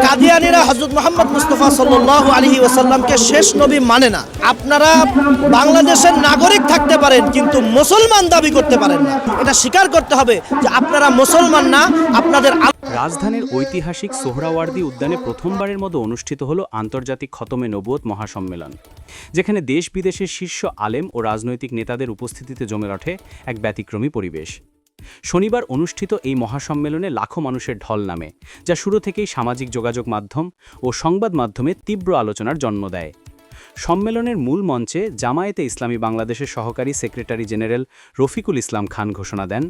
কাদিয়ানীরা হযরত মুহাম্মদ মুস্তাফা সাল্লাল্লাহু আলাইহি ওয়াসাল্লামকে শেষ নবী মানে না। আপনারা বাংলাদেশের নাগরিক থাকতে পারেন কিন্তু মুসলমান দাবি করতে পারেন না। এটা স্বীকার করতে হবে যে আপনারা মুসলমান না। আপনাদের রাজধানীর ঐতিহাসিক সোহরাওয়ার্দী উদ্যানে প্রথমবারের মতো অনুষ্ঠিত হলো আন্তর্জাতিক খতমে নবুয়ত মহাসম্মেলন, যেখানে দেশ বিদেশের শীর্ষ আলেম ও রাজনৈতিক নেতাদের উপস্থিতিতে জমে ওঠে এক ব্যতিক্রমী পরিবেশ। শনিবার অনুষ্ঠিত এই মহাসম্মেলনে লাখো মানুষের ঢল নামে, যা শুরু থেকেই সামাজিক যোগাযোগ মাধ্যম ও সংবাদ মাধ্যমে তীব্র আলোচনার জন্ম দেয়। সম্মেলনের মূল মঞ্চে জামায়াতে ইসলামী বাংলাদেশের সহকারী সেক্রেটারি জেনারেল রফিকুল ইসলাম খান ঘোষণা দেন,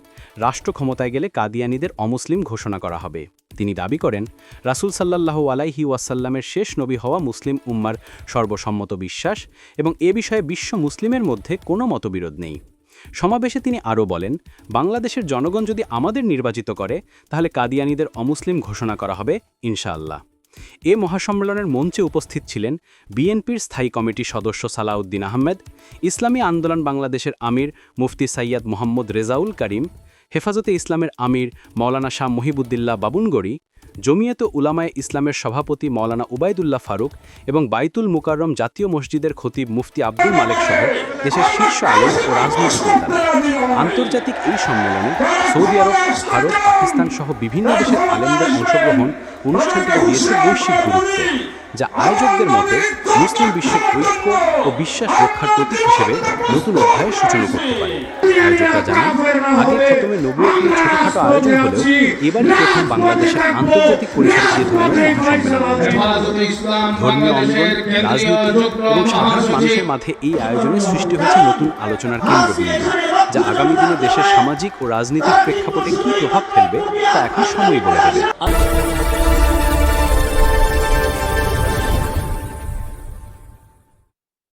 রাষ্ট্র ক্ষমতায় গেলে কাদিয়ানীদের অমুসলিম ঘোষণা করা হবে। তিনি দাবি করেন, রাসূল সাল্লাল্লাহু আলাইহি ওয়াসাল্লামের শেষ নবী হওয়া মুসলিম উম্মার সর্বসম্মত বিশ্বাস এবং এ বিষয়ে বিশ্ব মুসলিমের মধ্যে কোনো মতবিরোধ নেই। সমাবেশে তিনি আরও বলেন, বাংলাদেশের জনগণ যদি আমাদের নির্বাচিত করে তাহলে কাদিয়ানীদের অমুসলিম ঘোষণা করা হবে ইনশাআল্লাহ। এ মহাসম্মেলনের মঞ্চে উপস্থিত ছিলেন বিএনপির স্থায়ী কমিটির সদস্য সালাউদ্দিন আহমেদ, ইসলামী আন্দোলন বাংলাদেশের আমির মুফতি সাইয়্যদ মোহাম্মদ রেজাউল করিম, হেফাজতে ইসলামের আমির মাওলানা শাহ মহিবুদ্দিল্লাহ বাবুনগরী, জমিয়ত উলামায়ে ইসলামের সভাপতি মাওলানা উবাইদুল্লাহ ফারুক এবং বাইতুল মুকাররম জাতীয় মসজিদের খতিব মুফতি আব্দুল মালেক সহ দেশের শীর্ষ আলেম ও রাজনৈতিক নেতারা। আন্তর্জাতিক এই সম্মেলনে সৌদি আরব, ভারত, পাকিস্তান সহ বিভিন্ন দেশের আলেমদের অংশগ্রহণ অনুষ্ঠানটিকে দিয়েছে বৈশ্বিক গুরুত্ব, যা আয়োজকদের মতে মুসলিম বিশ্বের ঐক্য ও বিশ্বাস রক্ষার প্রতীক হিসেবে নতুন অধ্যায়ের সূচনা করতে পারে। আয়োজকরা জানান, আগে খতমে নবুয়ত নিয়ে ছোটখাটো আয়োজন হলেও এবারই প্রথম বাংলাদেশের আন্তর্জাতিক পরিসরে এ ধরনের মহাসম্মেলন। ধর্মীয় অঙ্গন, রাজনীতি এবং সাধারণ মানুষের মাঝে এই আয়োজনে সৃষ্টি হয়েছে নতুন আলোচনার কেন্দ্রবিন্দু, যা আগামী দিনে দেশের সামাজিক ও রাজনৈতিক প্রেক্ষাপটে কী প্রভাব ফেলবে তা এখন সময়ই বলে দেবে।